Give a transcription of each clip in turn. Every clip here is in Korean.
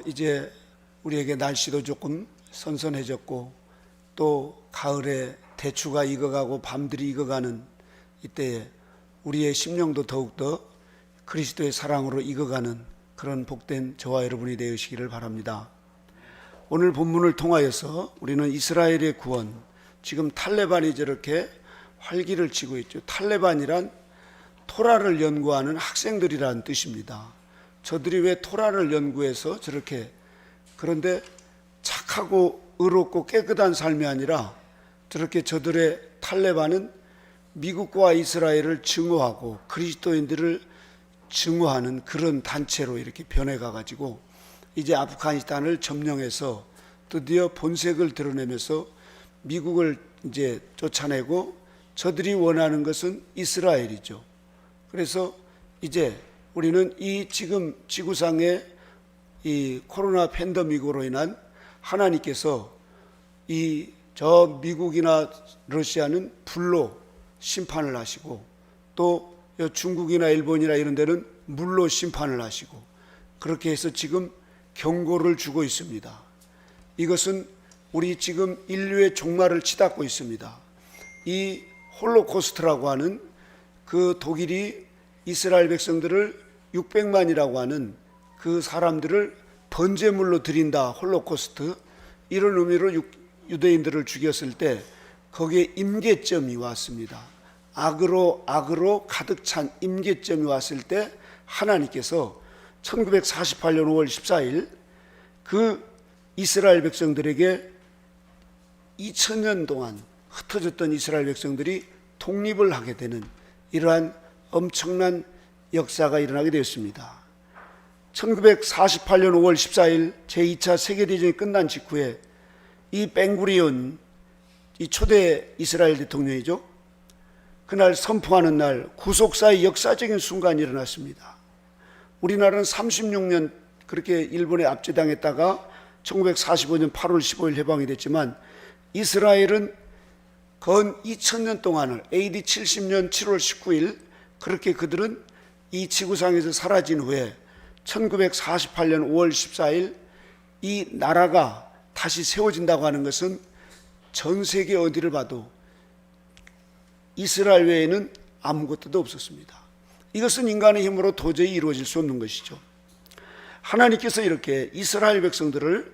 이제 우리에게 날씨도 조금 선선해졌고 또 가을에 대추가 익어가고 밤들이 익어가는 이때에 우리의 심령도 더욱더 그리스도의 사랑으로 익어가는 그런 복된 저와 여러분이 되시기를 바랍니다. 오늘 본문을 통하여서 우리는 이스라엘의 구원, 지금 탈레반이 저렇게 활기를 치고 있죠. 탈레반이란 토라를 연구하는 학생들이라는 뜻입니다. 저들이 왜 토라를 연구해서 저렇게, 그런데 착하고 의롭고 깨끗한 삶이 아니라 저렇게 저들의 탈레반은 미국과 이스라엘을 증오하고 그리스도인들을 증오하는 그런 단체로 이렇게 변해가 가지고 이제 아프가니스탄을 점령해서 드디어 본색을 드러내면서 미국을 이제 쫓아내고 저들이 원하는 것은 이스라엘이죠. 그래서 이제 우리는 이 지금 지구상의 이 코로나 팬데믹으로 인한 하나님께서 이 저 미국이나 러시아는 불로 심판을 하시고 또 중국이나 일본이나 이런 데는 물로 심판을 하시고 그렇게 해서 지금 경고를 주고 있습니다. 이것은 우리 지금 인류의 종말을 치닫고 있습니다. 이 홀로코스트라고 하는 그 독일이 이스라엘 백성들을 600만이라고 하는 그 사람들을 번제물로 드린다, 홀로코스트, 이런 의미로 유대인들을 죽였을 때 거기에 임계점이 왔습니다. 악으로 가득 찬 임계점이 왔을 때 하나님께서 1948년 5월 14일 그 이스라엘 백성들에게 2000년 동안 흩어졌던 이스라엘 백성들이 독립을 하게 되는 이러한 엄청난 역사가 일어나게 되었습니다. 1948년 5월 14일 제2차 세계대전이 끝난 직후에 이 벤구리온, 이 초대 이스라엘 대통령이죠. 그날 선포하는 날 구속사의 역사적인 순간이 일어났습니다. 우리나라는 36년 그렇게 일본에 압제당했다가 1945년 8월 15일 해방이 됐지만 이스라엘은 건 2000년 동안을 AD 70년 7월 19일 그렇게 그들은 이 지구상에서 사라진 후에 1948년 5월 14일 이 나라가 다시 세워진다고 하는 것은 전 세계 어디를 봐도 이스라엘 외에는 아무것도 없었습니다. 이것은 인간의 힘으로 도저히 이루어질 수 없는 것이죠. 하나님께서 이렇게 이스라엘 백성들을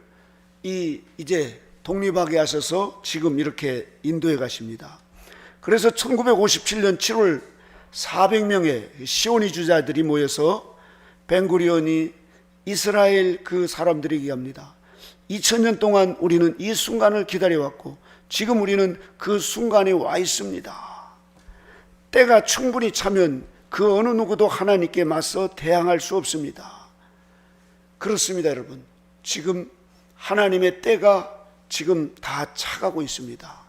이제 독립하게 하셔서 지금 이렇게 인도해 가십니다. 그래서 1957년 7월 400명의 시오니 주자들이 모여서 벤구리온이 이스라엘 그 사람들에게 얘기합니다. 2000년 동안 우리는 이 순간을 기다려왔고 지금 우리는 그 순간에 와 있습니다. 때가 충분히 차면 그 어느 누구도 하나님께 맞서 대항할 수 없습니다. 그렇습니다, 여러분. 지금 하나님의 때가 지금 다 차가고 있습니다.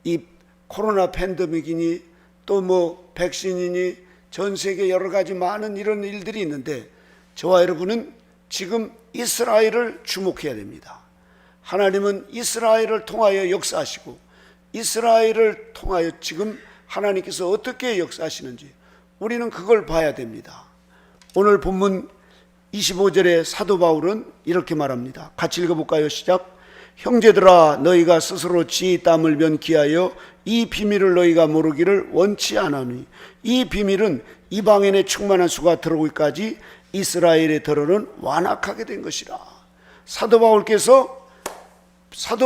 이 코로나 팬데믹이니 또 백신이니 전 세계 여러 가지 많은 이런 일들이 있는데 저와 여러분은 지금 이스라엘을 주목해야 됩니다. 하나님은 이스라엘을 통하여 역사하시고 이스라엘을 통하여 지금 하나님께서 어떻게 역사하시는지 우리는 그걸 봐야 됩니다. 오늘 본문 25절에 사도 바울은 이렇게 말합니다. 같이 읽어볼까요? 시작. 형제들아 너희가 스스로 지의 땀을 면키하여 이 비밀을 너희가 모르기를 원치 않으니 이 비밀은 이방인의 충만한 수가 들어오기까지 이스라엘의 더러는 완악하게 된 것이라. 사도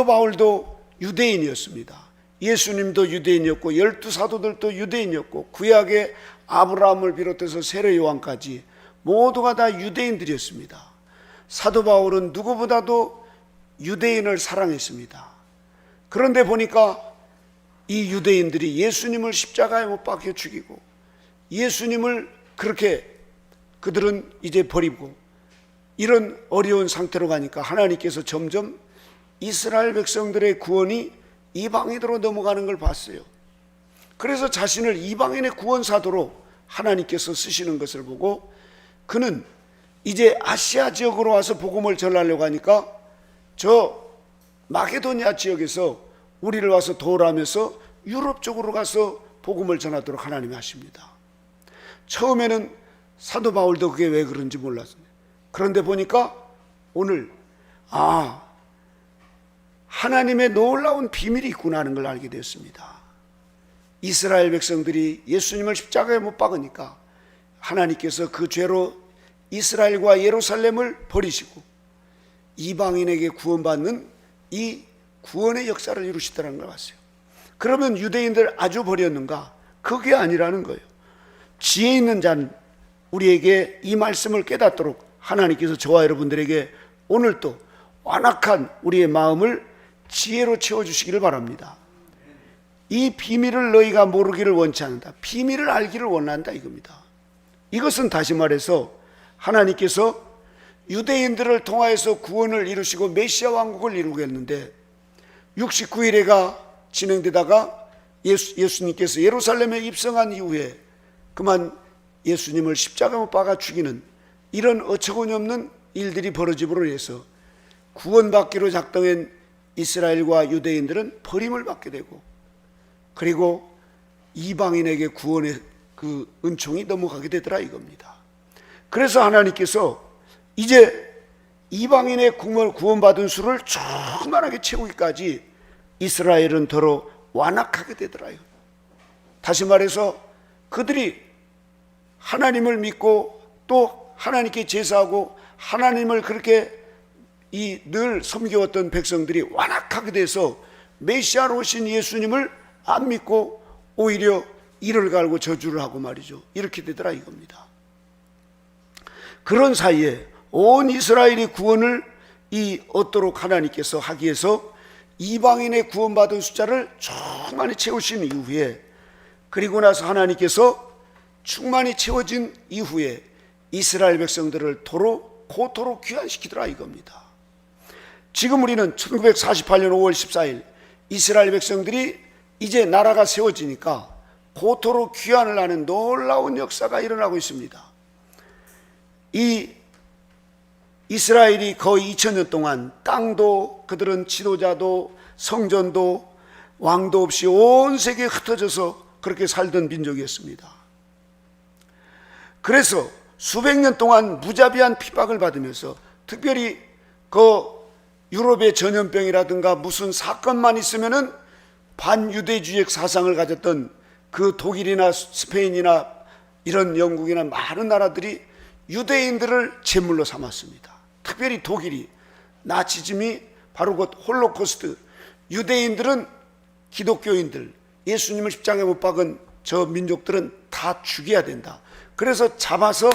바울도 유대인이었습니다. 예수님도 유대인이었고 12사도들도 유대인이었고 구약의 아브라함을 비롯해서 세례 요한까지 모두가 다 유대인들이었습니다. 사도 바울은 누구보다도 유대인을 사랑했습니다. 그런데 보니까 이 유대인들이 예수님을 십자가에 못 박혀 죽이고 예수님을 그렇게 그들은 이제 버리고 이런 어려운 상태로 가니까 하나님께서 점점 이스라엘 백성들의 구원이 이방인으로 넘어가는 걸 봤어요. 그래서 자신을 이방인의 구원사도로 하나님께서 쓰시는 것을 보고 그는 이제 아시아 지역으로 와서 복음을 전하려고 하니까 저 마게도니아 지역에서 우리를 와서 도우라면서 유럽 쪽으로 가서 복음을 전하도록 하나님이 하십니다. 처음에는 사도 바울도 그게 왜 그런지 몰랐어요. 그런데 보니까 오늘 하나님의 놀라운 비밀이 있구나 하는 걸 알게 되었습니다. 이스라엘 백성들이 예수님을 십자가에 못 박으니까 하나님께서 그 죄로 이스라엘과 예루살렘을 버리시고 이방인에게 구원받는 이 구원의 역사를 이루시더라는 걸 봤어요. 그러면 유대인들 아주 버렸는가? 그게 아니라는 거예요. 지혜 있는 자는 우리에게 이 말씀을 깨닫도록 하나님께서 저와 여러분들에게 오늘 또 완악한 우리의 마음을 지혜로 채워주시기를 바랍니다. 이 비밀을 너희가 모르기를 원치 않는다. 비밀을 알기를 원한다 이겁니다. 이것은 다시 말해서 하나님께서 유대인들을 통하여서 구원을 이루시고 메시아 왕국을 이루겠는데 69일에가 진행되다가 예수님께서 예루살렘에 입성한 이후에 그만 예수님을 십자가 못 박아 죽이는 이런 어처구니 없는 일들이 벌어짐으로 해서 구원받기로 작정한 이스라엘과 유대인들은 버림을 받게 되고 그리고 이방인에게 구원의 그 은총이 넘어가게 되더라 이겁니다. 그래서 하나님께서 이제 이방인의 구원받은 수를 충만하게 채우기까지 이스라엘은 더러 완악하게 되더라요. 다시 말해서 그들이 하나님을 믿고 또 하나님께 제사하고 하나님을 그렇게 늘 섬겨왔던 백성들이 완악하게 돼서 메시아로 오신 예수님을 안 믿고 오히려 이를 갈고 저주를 하고 말이죠. 이렇게 되더라 이겁니다. 그런 사이에 온 이스라엘이 구원을 얻도록 하나님께서 하기 위해서 이방인의 구원받은 숫자를 충만히 채우신 이후에 그리고 나서 하나님께서 충만히 채워진 이후에 이스라엘 백성들을 고토록 귀환시키더라 이겁니다. 지금 우리는 1948년 5월 14일 이스라엘 백성들이 이제 나라가 세워지니까 고토록 귀환을 하는 놀라운 역사가 일어나고 있습니다. 이 이스라엘이 거의 2000년 동안 땅도 그들은 지도자도 성전도 왕도 없이 온 세계에 흩어져서 그렇게 살던 민족이었습니다. 그래서 수백 년 동안 무자비한 핍박을 받으면서 특별히 유럽의 전염병이라든가 무슨 사건만 있으면은 반유대주의 사상을 가졌던 그 독일이나 스페인이나 이런 영국이나 많은 나라들이 유대인들을 제물로 삼았습니다. 특별히 독일이 나치즘이 바로 곧 홀로코스트, 유대인들은 기독교인들, 예수님을 십자가에 못 박은 저 민족들은 다 죽여야 된다. 그래서 잡아서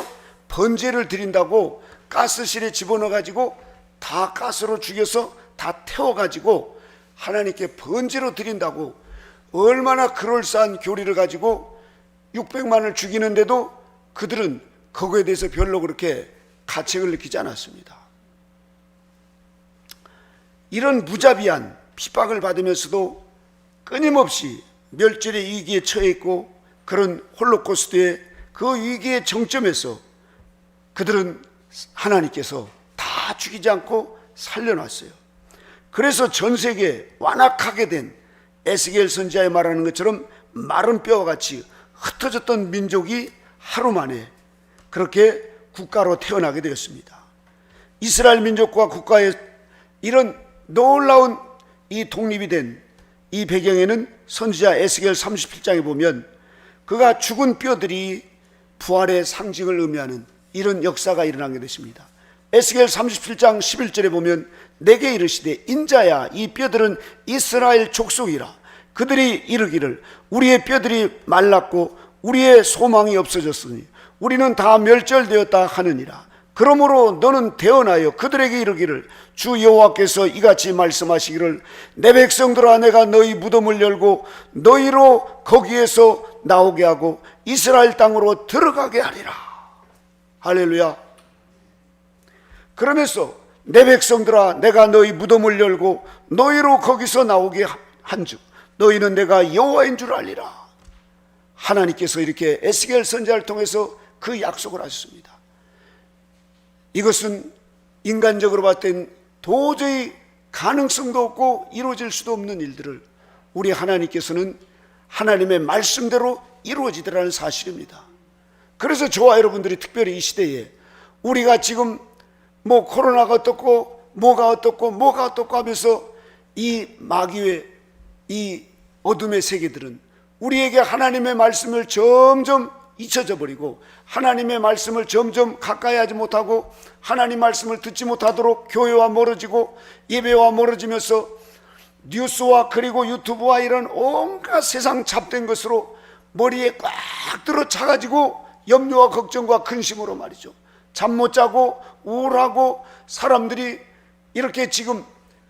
번제를 드린다고 가스실에 집어넣어가지고 다 가스로 죽여서 다 태워가지고 하나님께 번제로 드린다고 얼마나 그럴싸한 교리를 가지고 600만을 죽이는데도 그들은 그거에 대해서 별로 그렇게 가책을 느끼지 않았습니다. 이런 무자비한 핍박을 받으면서도 끊임없이 멸절의 위기에 처해 있고 그런 홀로코스트의 그 위기의 정점에서 그들은 하나님께서 다 죽이지 않고 살려놨어요. 그래서 전 세계에 완악하게 된 에스겔 선지자의 말하는 것처럼 마른 뼈와 같이 흩어졌던 민족이 하루 만에 그렇게 국가로 태어나게 되었습니다. 이스라엘 민족과 국가의 이런 놀라운 이 독립이 된 이 배경에는 선지자 에스겔 37장에 보면 그가 죽은 뼈들이 부활의 상징을 의미하는 이런 역사가 일어나게 되십니다. 에스겔 37장 11절에 보면 내게 이르시되 인자야 이 뼈들은 이스라엘 족속이라 그들이 이르기를 우리의 뼈들이 말랐고 우리의 소망이 없어졌으니 우리는 다 멸절되었다 하느니라. 그러므로 너는 대언하여 그들에게 이르기를 주 여호와께서 이같이 말씀하시기를 내 백성들아 내가 너희 무덤을 열고 너희로 거기에서 나오게 하고 이스라엘 땅으로 들어가게 하리라. 할렐루야. 그러면서 내 백성들아 내가 너희 무덤을 열고 너희로 거기서 나오게 한즉 너희는 내가 여호와인 줄 알리라. 하나님께서 이렇게 에스겔 선지자를 통해서 그 약속을 하셨습니다. 이것은 인간적으로 봤을 땐 도저히 가능성도 없고 이루어질 수도 없는 일들을 우리 하나님께서는 하나님의 말씀대로 이루어지더라는 사실입니다. 그래서 저와 여러분들이 특별히 이 시대에 우리가 지금 뭐 코로나가 어떻고 뭐가 어떻고 하면서 이 마귀의 이 어둠의 세계들은 우리에게 하나님의 말씀을 점점 잊혀져 버리고 하나님의 말씀을 점점 가까이 하지 못하고 하나님 말씀을 듣지 못하도록 교회와 멀어지고 예배와 멀어지면서 뉴스와 그리고 유튜브와 이런 온갖 세상 잡된 것으로 머리에 꽉 들어 차가지고 염려와 걱정과 근심으로 말이죠, 잠 못 자고 우울하고 사람들이 이렇게 지금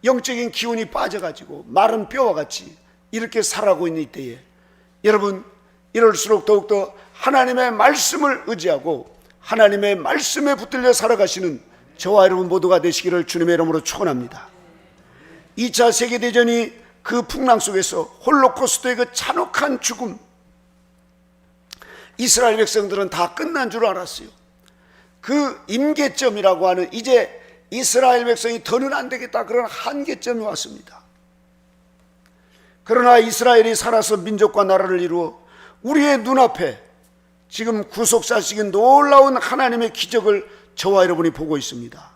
영적인 기운이 빠져가지고 마른 뼈와 같이 이렇게 살아가고 있는 이때에 여러분, 이럴수록 더욱더 하나님의 말씀을 의지하고 하나님의 말씀에 붙들려 살아가시는 저와 여러분 모두가 되시기를 주님의 이름으로 축원합니다. 2차 세계대전이 그 풍랑 속에서 홀로코스트의 그 잔혹한 죽음, 이스라엘 백성들은 다 끝난 줄 알았어요. 그 임계점이라고 하는, 이제 이스라엘 백성이 더는 안 되겠다, 그런 한계점이 왔습니다. 그러나 이스라엘이 살아서 민족과 나라를 이루어 우리의 눈앞에 지금 구속사시킨 놀라운 하나님의 기적을 저와 여러분이 보고 있습니다.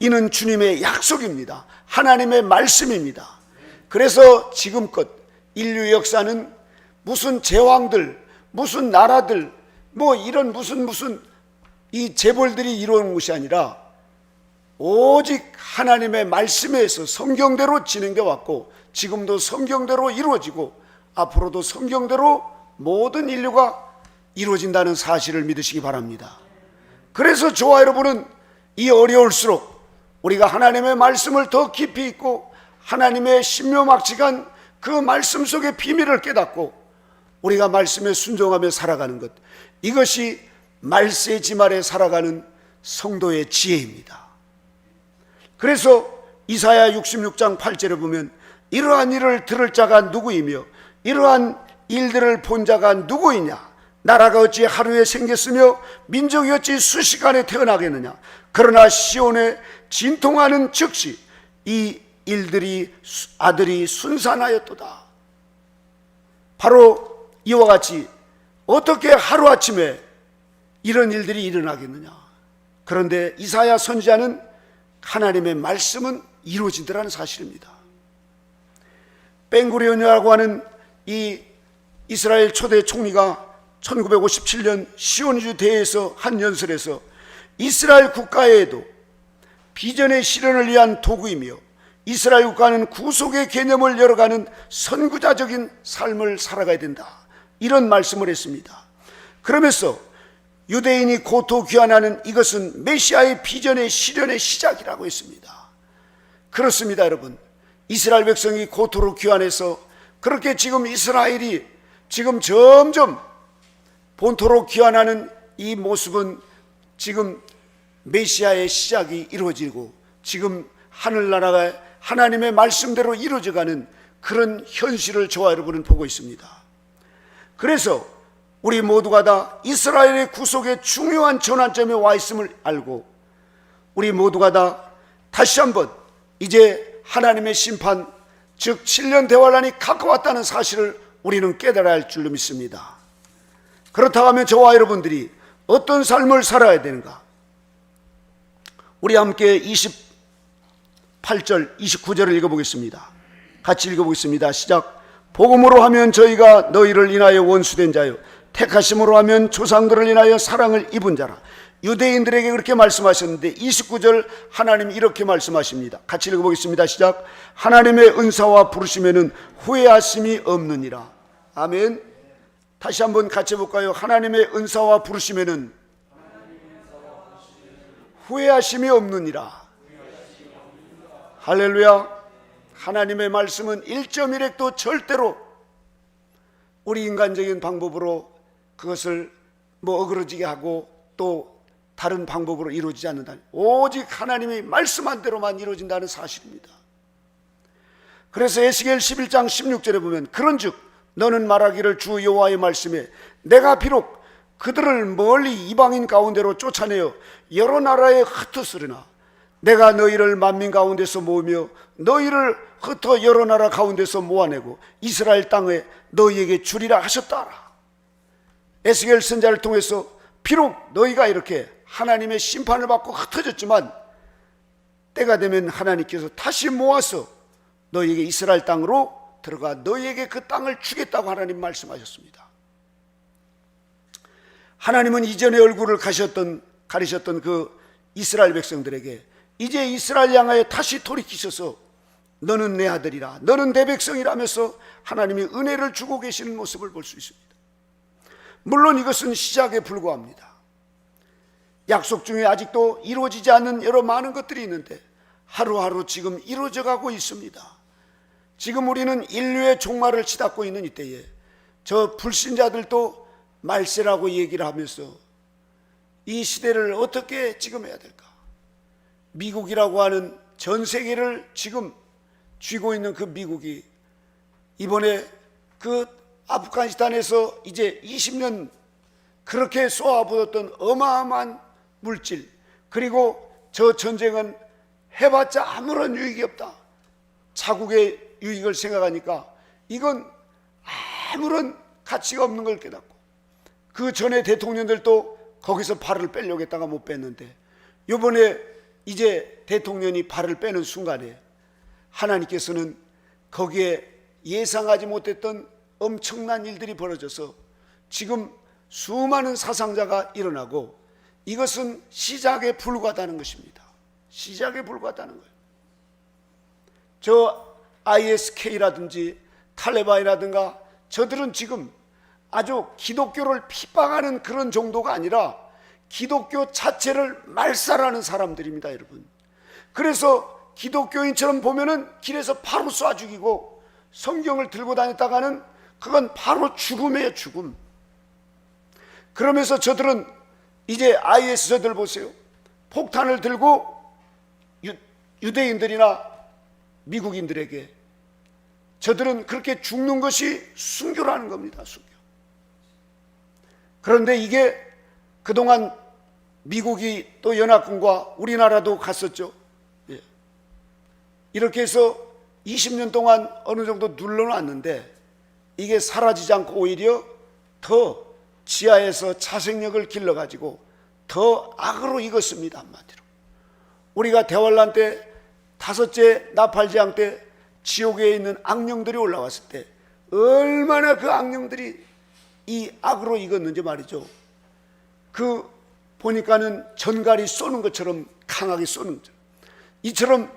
이는 주님의 약속입니다. 하나님의 말씀입니다. 그래서 지금껏 인류 역사는 무슨 제왕들, 무슨 나라들, 뭐 이런 무슨 이 재벌들이 이루어진 것이 아니라 오직 하나님의 말씀에 의해서 성경대로 진행돼 왔고 지금도 성경대로 이루어지고 앞으로도 성경대로 모든 인류가 이루어진다는 사실을 믿으시기 바랍니다. 그래서 저와 여러분은 이 어려울수록 우리가 하나님의 말씀을 더 깊이 있고 하나님의 신묘막측한 그 말씀 속의 비밀을 깨닫고 우리가 말씀에 순종하며 살아가는 것, 이것이 말세지 말에 살아가는 성도의 지혜입니다. 그래서 이사야 66장 8절에 보면 이러한 일을 들을 자가 누구이며 이러한 일들을 본 자가 누구이냐, 나라가 어찌 하루에 생겼으며 민족이 어찌 수시간에 태어나겠느냐, 그러나 시온에 진통하는 즉시 이 일들이 아들이 순산하였도다. 바로 이와 같이 어떻게 하루아침에 이런 일들이 일어나겠느냐. 그런데 이사야 선지자는 하나님의 말씀은 이루어진다는 사실입니다. 벤구리온이라고 하는 이 이스라엘 초대 총리가 1957년 시온주 대회에서 한 연설에서 이스라엘 국가에도 비전의 실현을 위한 도구이며 이스라엘 국가는 구속의 개념을 열어가는 선구자적인 삶을 살아가야 된다, 이런 말씀을 했습니다. 그러면서 유대인이 고토 귀환하는 이것은 메시아의 비전의 실현의 시작이라고 했습니다. 그렇습니다. 여러분, 이스라엘 백성이 고토로 귀환해서 그렇게 지금 이스라엘이 지금 점점 본토로 귀환하는 이 모습은 지금 메시아의 시작이 이루어지고 지금 하늘나라가 하나님의 말씀대로 이루어져가는 그런 현실을 저와 여러분은 보고 있습니다. 그래서 우리 모두가 다 이스라엘의 구속의 중요한 전환점에 와 있음을 알고 우리 모두가 다 다시 한번 이제 하나님의 심판, 즉 7년 대환란이 가까웠다는 사실을 우리는 깨달아야 할 줄로 믿습니다. 그렇다고 하면 저와 여러분들이 어떤 삶을 살아야 되는가? 우리 함께 28절, 29절을 읽어보겠습니다. 같이 읽어보겠습니다. 시작. 복음으로 하면 저희가 너희를 인하여 원수된 자요, 택하심으로 하면 조상들을 인하여 사랑을 입은 자라. 유대인들에게 그렇게 말씀하셨는데 29절 하나님이 이렇게 말씀하십니다. 같이 읽어보겠습니다. 시작. 하나님의 은사와 부르심에는 후회하심이 없느니라. 아멘. 다시 한번 같이 해볼까요? 하나님의 은사와 부르심에는 후회하심이 없느니라. 할렐루야. 하나님의 말씀은 1.1핵도 절대로 우리 인간적인 방법으로 그것을 어그러지게 하고 또 다른 방법으로 이루어지지 않는다. 오직 하나님의 말씀한 대로만 이루어진다는 사실입니다. 그래서 에스겔 11장 16절에 보면 그런즉 너는 말하기를 주 여호와의 말씀에 내가 비록 그들을 멀리 이방인 가운데로 쫓아내어 여러 나라에 흩었으리나 내가 너희를 만민 가운데서 모으며 너희를 흩어 여러 나라 가운데서 모아내고 이스라엘 땅에 너희에게 주리라 하셨다. 에스겔 선지자를 통해서 비록 너희가 이렇게 하나님의 심판을 받고 흩어졌지만 때가 되면 하나님께서 다시 모아서 너희에게 이스라엘 땅으로 들어가 너희에게 그 땅을 주겠다고 하나님 말씀하셨습니다. 하나님은 이전에 얼굴을 가리셨던 그 이스라엘 백성들에게 이제 이스라엘 향하여 다시 돌이키셔서 너는 내 아들이라, 너는 내 백성이라면서 하나님이 은혜를 주고 계시는 모습을 볼 수 있습니다. 물론 이것은 시작에 불과합니다. 약속 중에 아직도 이루어지지 않는 여러 많은 것들이 있는데 하루하루 지금 이루어져 가고 있습니다. 지금 우리는 인류의 종말을 치닫고 있는 이때에 저 불신자들도 말세라고 얘기를 하면서 이 시대를 어떻게 지금 해야 될까? 미국이라고 하는 전 세계를 지금 쥐고 있는 그 미국이 이번에 그 아프가니스탄에서 이제 20년 그렇게 쏘아부었던 어마어마한 물질, 그리고 저 전쟁은 해봤자 아무런 유익이 없다. 자국의 유익을 생각하니까 이건 아무런 가치가 없는 걸 깨닫고, 그 전에 대통령들도 거기서 발을 빼려고 했다가 못 뺐는데 이번에 이제 대통령이 발을 빼는 순간에 하나님께서는 거기에 예상하지 못했던 엄청난 일들이 벌어져서 지금 수많은 사상자가 일어나고, 이것은 시작에 불과하다는 것입니다. 시작에 불과하다는 거예요. 저 ISK라든지 탈레반이라든가 저들은 지금 아주 기독교를 핍박하는 그런 정도가 아니라 기독교 자체를 말살하는 사람들입니다, 여러분. 그래서 기독교인처럼 보면은 길에서 바로 쏴 죽이고, 성경을 들고 다녔다가는 그건 바로 죽음이에요, 죽음. 그러면서 저들은 이제 IS 저들 보세요. 폭탄을 들고 유대인들이나 미국인들에게 저들은 그렇게 죽는 것이 순교라는 겁니다, 순교. 그런데 이게 그동안 미국이 또 연합군과 우리나라도 갔었죠. 예. 이렇게 해서 20년 동안 어느 정도 눌러놨는데 이게 사라지지 않고 오히려 더 지하에서 자생력을 길러가지고 더 악으로 익었습니다, 한마디로. 우리가 대환란 때, 다섯째 나팔제왕 때 지옥에 있는 악령들이 올라왔을 때 얼마나 그 악령들이 이 악으로 익었는지 말이죠. 그 보니까는 전갈이 쏘는 것처럼 강하게 쏘는 거죠. 이처럼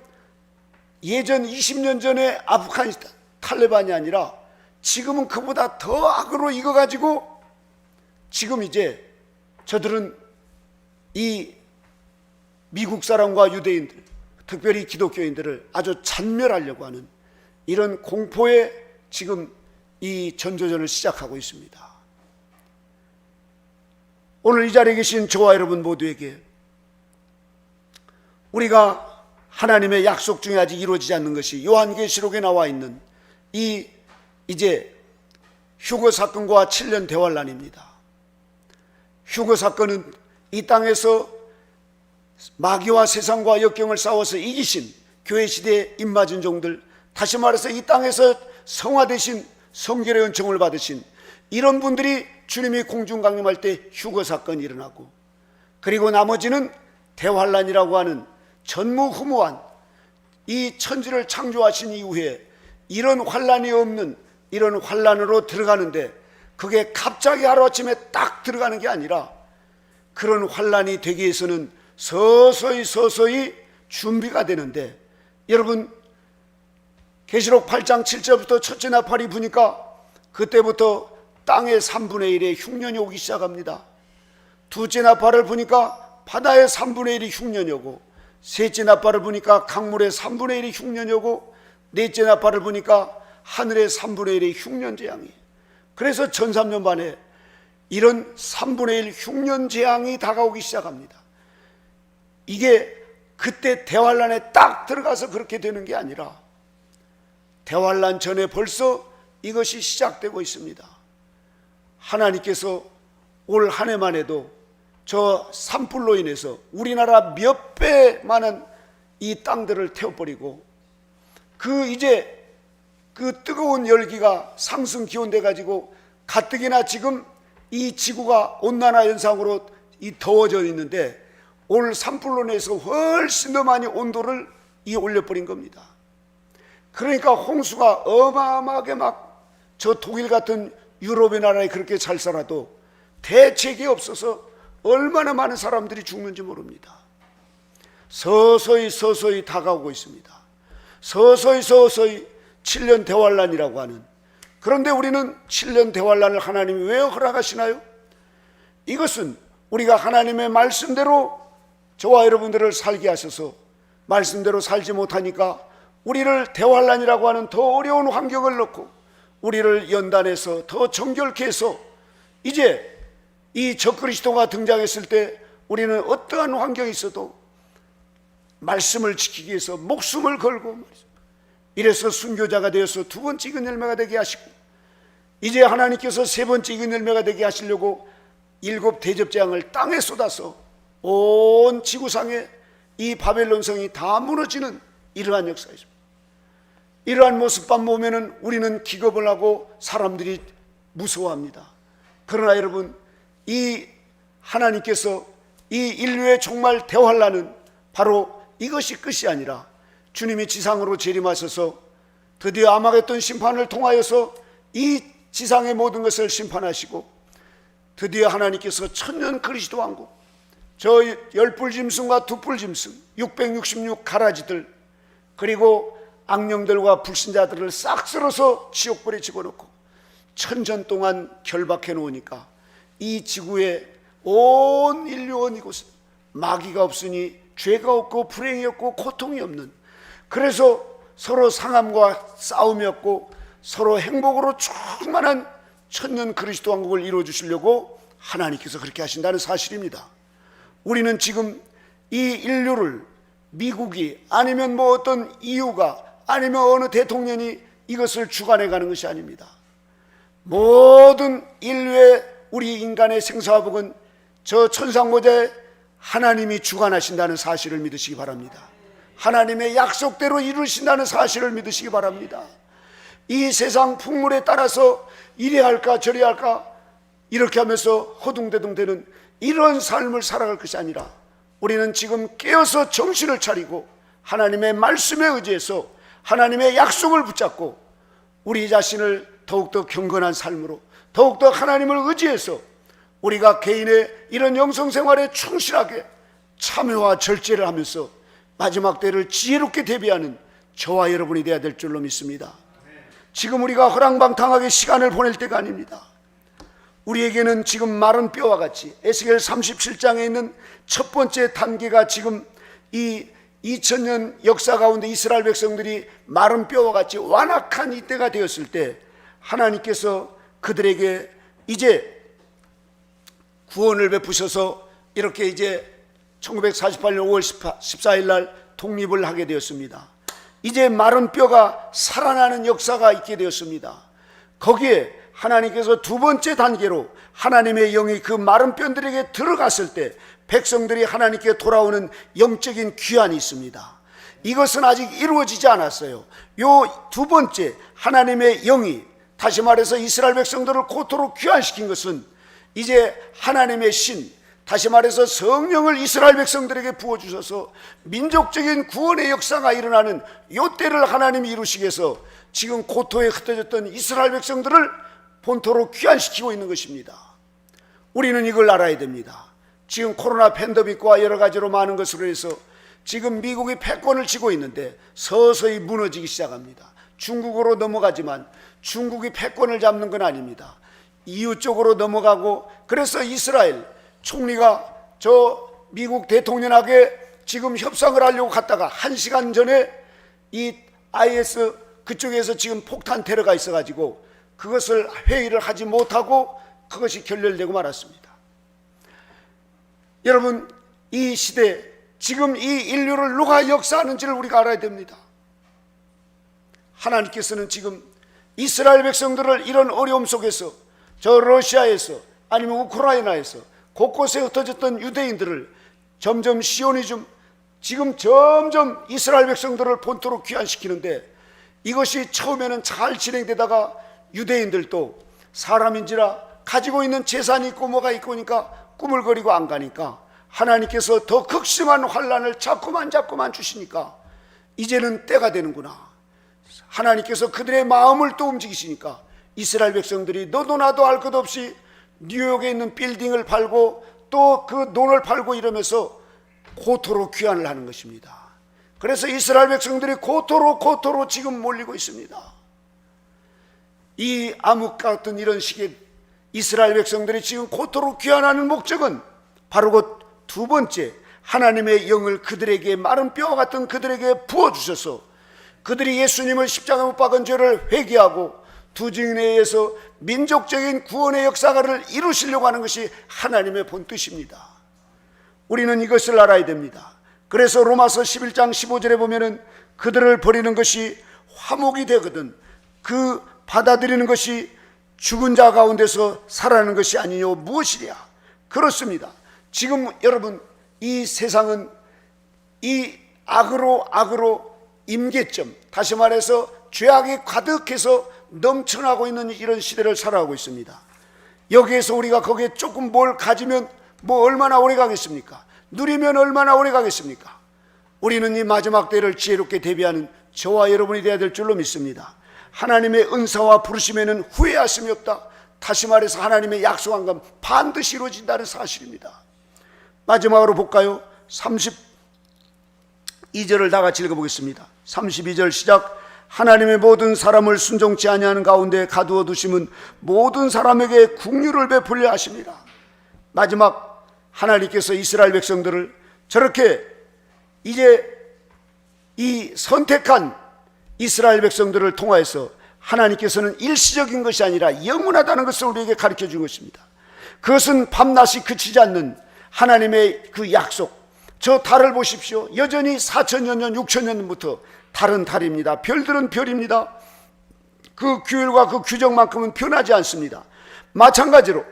예전 20년 전에 아프가니스탄 탈레반이 아니라 지금은 그보다 더 악으로 익어가지고 지금 이제 저들은 이 미국 사람과 유대인들, 특별히 기독교인들을 아주 잔멸하려고 하는 이런 공포에 지금 이 전조전을 시작하고 있습니다. 오늘 이 자리에 계신 저와 여러분 모두에게 우리가 하나님의 약속 중에 아직 이루어지지 않는 것이 요한계시록에 나와 있는 이 이제 휴거 사건과 7년 대환란입니다. 휴거 사건은 이 땅에서 마귀와 세상과 역경을 싸워서 이기신 교회 시대에 입맞은 종들, 다시 말해서 이 땅에서 성화되신 성결의 은총을 받으신 이런 분들이 주님이 공중 강림할 때 휴거 사건이 일어나고, 그리고 나머지는 대환란이라고 하는 전무후무한 이 천지를 창조하신 이후에 이런 환란이 없는 이런 환란으로 들어가는데, 그게 갑자기 하루아침에 딱 들어가는 게 아니라 그런 환란이 되기 위해서는 서서히 준비가 되는데, 여러분 계시록 8장 7절부터 첫째 나팔이 부니까 그때부터 땅의 3분의 1의 흉년이 오기 시작합니다. 두째 나팔을 부니까 바다의 3분의 1이 흉년이 오고, 셋째 나팔을 부니까 강물의 3분의 1이 흉년이 오고, 넷째 나팔을 부니까 하늘의 3분의 1이 흉년재앙이에요. 그래서 1300년 만에 이런 3분의 1 흉년재앙이 다가오기 시작합니다. 이게 그때 대환란에 딱 들어가서 그렇게 되는 게 아니라 대환란 전에 벌써 이것이 시작되고 있습니다. 하나님께서 올 한 해만 해도 저 산불로 인해서 우리나라 몇 배 많은 이 땅들을 태워버리고, 그 이제 그 뜨거운 열기가 상승 기온돼 가지고 가뜩이나 지금 이 지구가 온난화 현상으로 이 더워져 있는데 올 산불로 인해서 훨씬 더 많이 온도를 올려버린 겁니다. 그러니까 홍수가 어마어마하게 막 저 독일 같은 유럽의 나라에 그렇게 잘 살아도 대책이 없어서 얼마나 많은 사람들이 죽는지 모릅니다. 서서히 다가오고 있습니다. 서서히 7년 대환란이라고 하는, 그런데 우리는 7년 대환란을 하나님이 왜 허락하시나요? 이것은 우리가 하나님의 말씀대로 저와 여러분들을 살게 하셔서 말씀대로 살지 못하니까 우리를 대환란이라고 하는 더 어려운 환경을 넣고 우리를 연단해서 더 정결케 해서 이제 이 적그리스도가 등장했을 때 우리는 어떠한 환경이 있어도 말씀을 지키기 위해서 목숨을 걸고 이래서 순교자가 되어서 두 번째 익은 열매가 되게 하시고, 이제 하나님께서 세 번째 익은 열매가 되게 하시려고 7 대접재앙을 땅에 쏟아서 온 지구상에 이 바벨론 성이 다 무너지는 이러한 역사이죠. 이러한 모습만 보면은 우리는 기겁을 하고 사람들이 무서워합니다. 그러나 여러분, 이 하나님께서 이 인류의 정말 대환란은 바로 이것이 끝이 아니라 주님이 지상으로 재림하셔서 드디어 아마겟돈 심판을 통하여서 이 지상의 모든 것을 심판하시고 드디어 하나님께서 천년 그리스도 왕국, 저 10뿔 짐승과 2뿔 짐승 666 가라지들, 그리고 악령들과 불신자들을 싹 쓸어서 지옥불에 집어넣고 천전 동안 결박해 놓으니까 이 지구에 온 인류 온 이곳은 마귀가 없으니 죄가 없고 불행이 없고 고통이 없는, 그래서 서로 상함과 싸움이 없고 서로 행복으로 충만한 천년 그리스도 왕국을 이루어 주시려고 하나님께서 그렇게 하신다는 사실입니다. 우리는 지금 이 인류를 미국이 아니면 뭐 어떤 이유가 아니면 어느 대통령이 이것을 주관해 가는 것이 아닙니다. 모든 인류의 우리 인간의 생사복은 저 천상모자에 하나님이 주관하신다는 사실을 믿으시기 바랍니다. 하나님의 약속대로 이루신다는 사실을 믿으시기 바랍니다. 이 세상 풍물에 따라서 이래 할까 저래 할까 이렇게 하면서 허둥대둥대는 이런 삶을 살아갈 것이 아니라 우리는 지금 깨어서 정신을 차리고 하나님의 말씀에 의지해서 하나님의 약속을 붙잡고 우리 자신을 더욱더 경건한 삶으로 더욱더 하나님을 의지해서 우리가 개인의 이런 영성생활에 충실하게 참여와 절제를 하면서 마지막 때를 지혜롭게 대비하는 저와 여러분이 되어야 될 줄로 믿습니다. 지금 우리가 허랑방탕하게 시간을 보낼 때가 아닙니다. 우리에게는 지금 마른 뼈와 같이 에스겔 37장에 있는 첫 번째 단계가 지금 이 2000년 역사 가운데 이스라엘 백성들이 마른 뼈와 같이 완악한 이때가 되었을 때 하나님께서 그들에게 이제 구원을 베푸셔서 이렇게 이제 1948년 5월 14일 날 독립을 하게 되었습니다. 이제 마른 뼈가 살아나는 역사가 있게 되었습니다. 거기에 하나님께서 두 번째 단계로 하나님의 영이 그 마른 뼈들에게 들어갔을 때 백성들이 하나님께 돌아오는 영적인 귀환이 있습니다. 이것은 아직 이루어지지 않았어요. 요 두 번째 하나님의 영이, 다시 말해서 이스라엘 백성들을 고토로 귀환시킨 것은 이제 하나님의 신, 다시 말해서 성령을 이스라엘 백성들에게 부어주셔서 민족적인 구원의 역사가 일어나는 요 때를 하나님이 이루시기 위해서 지금 고토에 흩어졌던 이스라엘 백성들을 본토로 귀환시키고 있는 것입니다. 우리는 이걸 알아야 됩니다. 지금 코로나 팬데믹과 여러 가지로 많은 것으로 해서 지금 미국이 패권을 쥐고 있는데 서서히 무너지기 시작합니다. 중국으로 넘어가지만 중국이 패권을 잡는 건 아닙니다. EU 쪽으로 넘어가고, 그래서 이스라엘 총리가 저 미국 대통령에게 지금 협상을 하려고 갔다가 1시간 전에 이 IS 그쪽에서 지금 폭탄 테러가 있어가지고 그것을 회의를 하지 못하고 그것이 결렬되고 말았습니다. 여러분, 이 시대 지금 이 인류를 누가 역사하는지를 우리가 알아야 됩니다. 하나님께서는 지금 이스라엘 백성들을 이런 어려움 속에서 저 러시아에서 아니면 우크라이나에서 곳곳에 흩어졌던 유대인들을 점점 시오니즘, 지금 점점 이스라엘 백성들을 본토로 귀환시키는데 이것이 처음에는 잘 진행되다가 유대인들도 사람인지라 가지고 있는 재산이 있고 뭐가 있고 하니까 꾸물거리고 안 가니까 하나님께서 더 극심한 환란을 자꾸만 주시니까 이제는 때가 되는구나. 하나님께서 그들의 마음을 또 움직이시니까 이스라엘 백성들이 너도 나도 알 것 없이 뉴욕에 있는 빌딩을 팔고 또 그 논을 팔고 이러면서 고토로 귀환을 하는 것입니다. 그래서 이스라엘 백성들이 고토로 지금 몰리고 있습니다. 이 암흑 같은 이런 시기에 이스라엘 백성들이 지금 고토로 귀환하는 목적은 바로 그 두 번째, 하나님의 영을 그들에게 마른 뼈와 같은 그들에게 부어주셔서 그들이 예수님을 십자가 못 박은 죄를 회개하고 두 증인에 의해서 민족적인 구원의 역사를 이루시려고 하는 것이 하나님의 본 뜻입니다. 우리는 이것을 알아야 됩니다. 그래서 로마서 11장 15절에 보면은 그들을 버리는 것이 화목이 되거든 그 받아들이는 것이 죽은 자 가운데서 살아나는 것이 아니뇨 무엇이랴. 그렇습니다. 지금 여러분 이 세상은 이 악으로 임계점, 다시 말해서 죄악이 가득해서 넘쳐나고 있는 이런 시대를 살아가고 있습니다. 여기에서 우리가 거기에 조금 뭘 가지면 뭐 얼마나 오래 가겠습니까? 누리면 얼마나 오래 가겠습니까? 우리는 이 마지막 때를 지혜롭게 대비하는 저와 여러분이 되어야 될 줄로 믿습니다. 하나님의 은사와 부르심에는 후회하심이 없다. 다시 말해서 하나님의 약속한 건 반드시 이루어진다는 사실입니다. 마지막으로 볼까요? 32절을 다 같이 읽어보겠습니다. 32절 시작. 하나님의 모든 사람을 순종치 아니하는 가운데 가두어 두심은 모든 사람에게 긍휼을 베풀려 하십니다. 마지막 하나님께서 이스라엘 백성들을 저렇게 이제 이 선택한 이스라엘 백성들을 통하여서 하나님께서는 일시적인 것이 아니라 영원하다는 것을 우리에게 가르쳐 준 것입니다. 그것은 밤낮이 그치지 않는 하나님의 그 약속. 저 달을 보십시오. 여전히 4천여 년 6천여 년부터 달은 달입니다. 별들은 별입니다. 그 규율과 그 규정만큼은 변하지 않습니다. 마찬가지로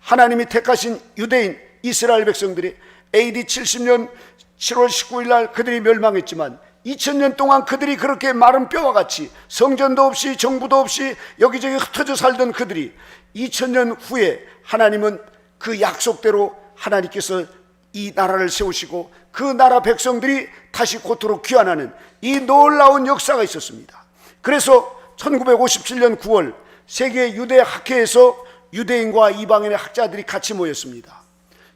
하나님이 택하신 유대인 이스라엘 백성들이 AD 70년 7월 19일 날 그들이 멸망했지만 2000년 동안 그들이 그렇게 마른 뼈와 같이 성전도 없이 정부도 없이 여기저기 흩어져 살던 그들이 2000년 후에 하나님은 그 약속대로 하나님께서 이 나라를 세우시고 그 나라 백성들이 다시 고토로 귀환하는 이 놀라운 역사가 있었습니다. 그래서 1957년 9월 세계 유대 학회에서 유대인과 이방인의 학자들이 같이 모였습니다.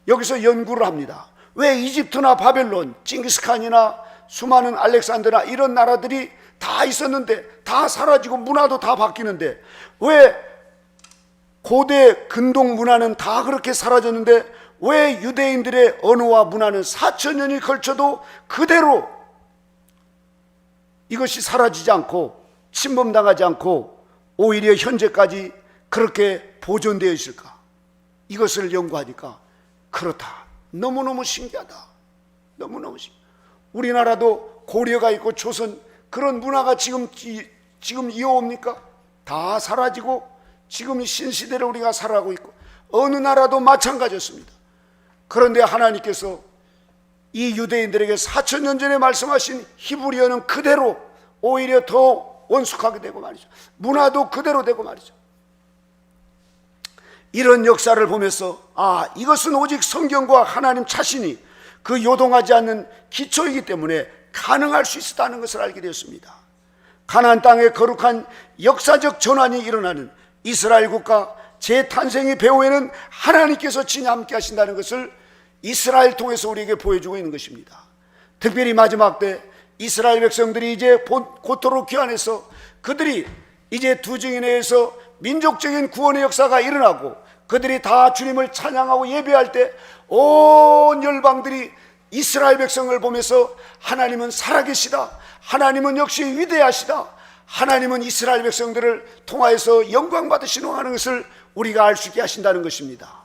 여기서 연구를 합니다. 왜 이집트나 바벨론, 징기스칸이나 수많은 알렉산더나 이런 나라들이 다 있었는데 다 사라지고 문화도 다 바뀌는데 왜 고대 근동 문화는 다 그렇게 사라졌는데 왜 유대인들의 언어와 문화는 4천년이 걸쳐도 그대로 이것이 사라지지 않고 침범당하지 않고 오히려 현재까지 그렇게 보존되어 있을까? 이것을 연구하니까 그렇다. 너무너무 신기하다. 너무너무 신기하다. 우리나라도 고려가 있고 조선 그런 문화가 지금 이어옵니까? 다 사라지고 지금 신시대를 우리가 살아가고 있고 어느 나라도 마찬가지였습니다. 그런데 하나님께서 이 유대인들에게 4천년 전에 말씀하신 히브리어는 그대로 오히려 더 원숙하게 되고 말이죠. 문화도 그대로 되고 말이죠. 이런 역사를 보면서 이것은 오직 성경과 하나님 자신이 그 요동하지 않는 기초이기 때문에 가능할 수 있었다는 것을 알게 되었습니다. 가나안 땅의 거룩한 역사적 전환이 일어나는 이스라엘 국가 재탄생의 배후에는 하나님께서 친히 함께 하신다는 것을 이스라엘 통해서 우리에게 보여주고 있는 것입니다. 특별히 마지막 때 이스라엘 백성들이 이제 고토로 귀환해서 그들이 이제 두 증인에 의해서 민족적인 구원의 역사가 일어나고 그들이 다 주님을 찬양하고 예배할 때 온 열방들이 이스라엘 백성을 보면서 하나님은 살아계시다, 하나님은 역시 위대하시다, 하나님은 이스라엘 백성들을 통하여서 영광 받으시는 하는 것을 우리가 알 수 있게 하신다는 것입니다.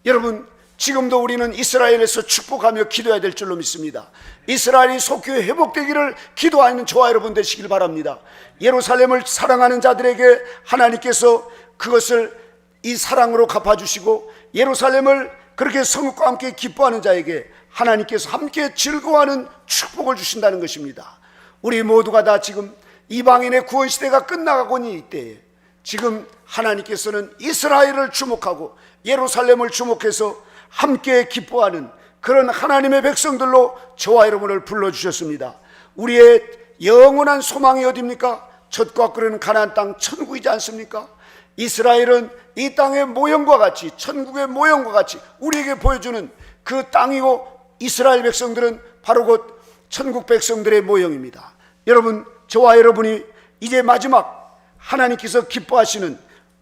여러분, 지금도 우리는 이스라엘에서 축복하며 기도해야 될 줄로 믿습니다. 이스라엘이 속히 회복되기를 기도하는 저와 여러분 되시길 바랍니다. 예루살렘을 사랑하는 자들에게 하나님께서 그것을 이 사랑으로 갚아주시고 예루살렘을 그렇게 성읍과 함께 기뻐하는 자에게 하나님께서 함께 즐거워하는 축복을 주신다는 것입니다. 우리 모두가 다 지금 이방인의 구원 시대가 끝나가고 있는 이때에 지금 하나님께서는 이스라엘을 주목하고 예루살렘을 주목해서 함께 기뻐하는 그런 하나님의 백성들로 저와 여러분을 불러주셨습니다. 우리의 영원한 소망이 어디입니까? 젖과 끓는 가나안 땅 천국이지 않습니까? 이스라엘은 이 땅의 모형과 같이, 천국의 모형과 같이 우리에게 보여주는 그 땅이고, 이스라엘 백성들은 바로 곧 천국 백성들의 모형입니다. 여러분, 저와 여러분이 이제 마지막 하나님께서 기뻐하시는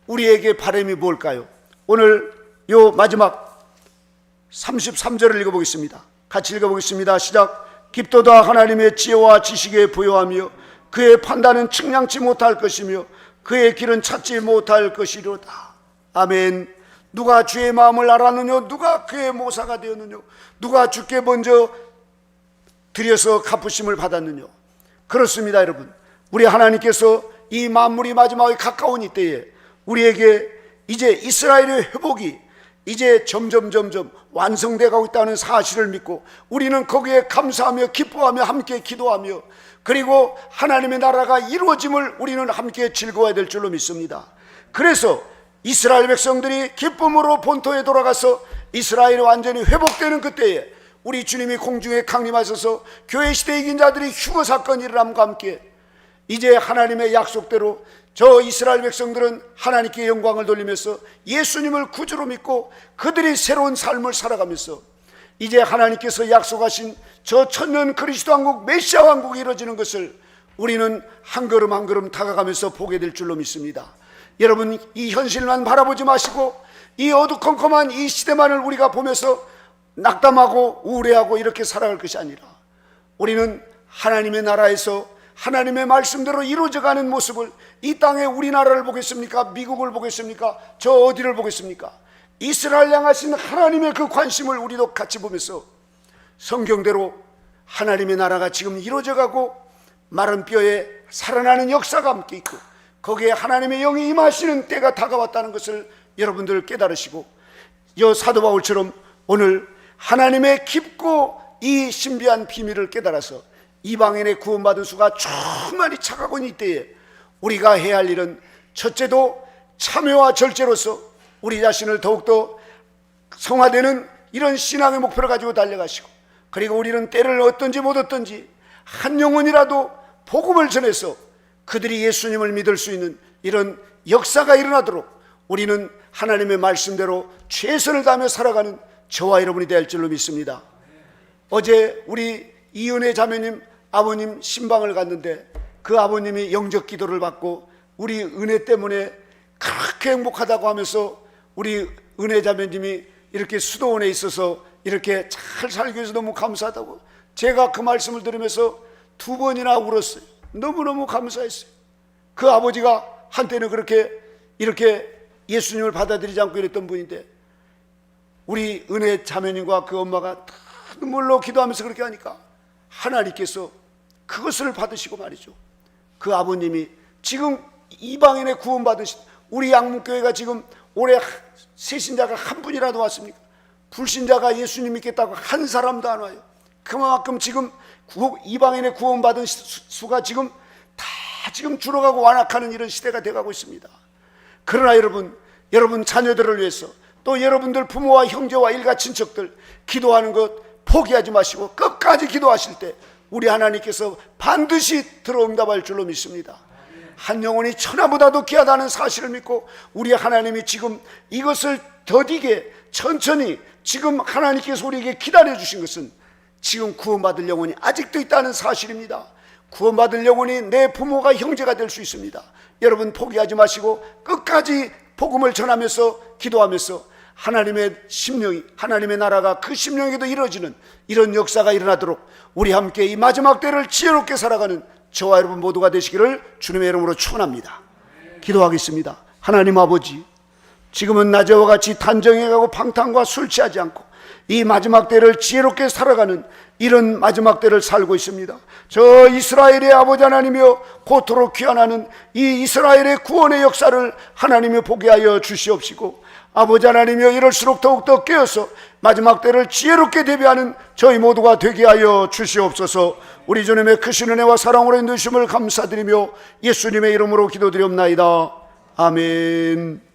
우리에게 바람이 뭘까요? 오늘 요 마지막 33절을 읽어보겠습니다. 같이 읽어보겠습니다. 시작. 깊도다 하나님의 지혜와 지식에 부여하며 그의 판단은 측량치 못할 것이며 그의 길은 찾지 못할 것이로다. 아멘. 누가 주의 마음을 알았느냐? 누가 그의 모사가 되었느냐? 누가 주께 먼저 드려서 갚으심을 받았느냐? 그렇습니다, 여러분. 우리 하나님께서 이 만물이 마지막에 가까운 이때에 우리에게 이제 이스라엘의 회복이 이제 점점 완성되어 가고 있다는 사실을 믿고 우리는 거기에 감사하며 기뻐하며 함께 기도하며, 그리고 하나님의 나라가 이루어짐을 우리는 함께 즐거워야 될 줄로 믿습니다. 그래서 이스라엘 백성들이 기쁨으로 본토에 돌아가서 이스라엘이 완전히 회복되는 그때에 우리 주님이 공중에 강림하셔서 교회 시대 이긴 자들이 휴거 사건이 일어남과 함께 이제 하나님의 약속대로 저 이스라엘 백성들은 하나님께 영광을 돌리면서 예수님을 구주로 믿고 그들이 새로운 삶을 살아가면서 이제 하나님께서 약속하신 저 천년 그리스도 왕국 메시아 왕국이 이루어지는 것을 우리는 한 걸음 한 걸음 다가가면서 보게 될 줄로 믿습니다. 여러분, 이 현실만 바라보지 마시고 이 어두컴컴한 이 시대만을 우리가 보면서 낙담하고 우울해하고 이렇게 살아갈 것이 아니라 우리는 하나님의 나라에서 하나님의 말씀대로 이루어져가는 모습을, 이 땅에 우리나라를 보겠습니까? 미국을 보겠습니까? 저 어디를 보겠습니까? 이스라엘 향하신 하나님의 그 관심을 우리도 같이 보면서 성경대로 하나님의 나라가 지금 이루어져가고 마른 뼈에 살아나는 역사가 함께 있고 거기에 하나님의 영이 임하시는 때가 다가왔다는 것을 여러분들 깨달으시고, 여 사도 바울처럼 오늘 하나님의 깊고 이 신비한 비밀을 깨달아서 이방인의 구원받은 수가 충만히 차가고 있는 이때에 우리가 해야 할 일은 첫째도 참여와 절제로서 우리 자신을 더욱더 성화되는 이런 신앙의 목표를 가지고 달려가시고, 그리고 우리는 때를 얻든지 못 얻든지 한 영혼이라도 복음을 전해서 그들이 예수님을 믿을 수 있는 이런 역사가 일어나도록 우리는 하나님의 말씀대로 최선을 다하며 살아가는 저와 여러분이 될 줄로 믿습니다. 어제 우리 이은혜 자매님 아버님 신방을 갔는데 그 아버님이 영적 기도를 받고 우리 은혜 때문에 그렇게 행복하다고 하면서 우리 은혜 자매님이 이렇게 수도원에 있어서 이렇게 잘 살기 위해서 너무 감사하다고, 제가 그 말씀을 들으면서 2번이나 울었어요. 너무너무 감사했어요. 그 아버지가 한때는 그렇게 이렇게 예수님을 받아들이지 않고 이랬던 분인데 우리 은혜 자매님과 그 엄마가 눈물로 기도하면서 그렇게 하니까 하나님께서 그것을 받으시고 말이죠. 그 아버님이 지금 이방인의 구원받으신, 우리 양문교회가 지금 올해 새신자가 한 분이라도 왔습니까? 불신자가 예수님 믿겠다고 한 사람도 안 와요. 그만큼 지금 이방인의 구원받은 수가 지금 다 지금 줄어가고 완악하는 이런 시대가 돼가고 있습니다. 그러나 여러분 자녀들을 위해서 또 여러분들 부모와 형제와 일가 친척들 기도하는 것 포기하지 마시고 끝까지 기도하실 때 우리 하나님께서 반드시 들어응답할 줄로 믿습니다. 한 영혼이 천하보다도 귀하다는 사실을 믿고 우리 하나님이 지금 이것을 더디게 천천히 지금 하나님께서 우리에게 기다려주신 것은 지금 구원받을 영혼이 아직도 있다는 사실입니다. 구원받을 영혼이 내 부모가 형제가 될 수 있습니다. 여러분 포기하지 마시고 끝까지 복음을 전하면서 기도하면서 하나님의 심령이, 하나님의 나라가 그 심령에도 이루어지는 이런 역사가 일어나도록 우리 함께 이 마지막 때를 지혜롭게 살아가는 저와 여러분 모두가 되시기를 주님의 이름으로 축원합니다. 기도하겠습니다. 하나님 아버지, 지금은 낮에와 같이 단정해가고 방탕과 술 취하지 않고 이 마지막 때를 지혜롭게 살아가는 이런 마지막 때를 살고 있습니다. 저 이스라엘의 아버지 하나님이여, 고토록 귀환하는 이 이스라엘의 구원의 역사를 하나님이 보게 하여 주시옵시고, 아버지 하나님이여, 이럴수록 더욱더 깨어서 마지막 때를 지혜롭게 대비하는 저희 모두가 되게 하여 주시옵소서. 우리 주님의 크신 은혜와 사랑으로 인도하심을 감사드리며 예수님의 이름으로 기도드리옵나이다. 아멘.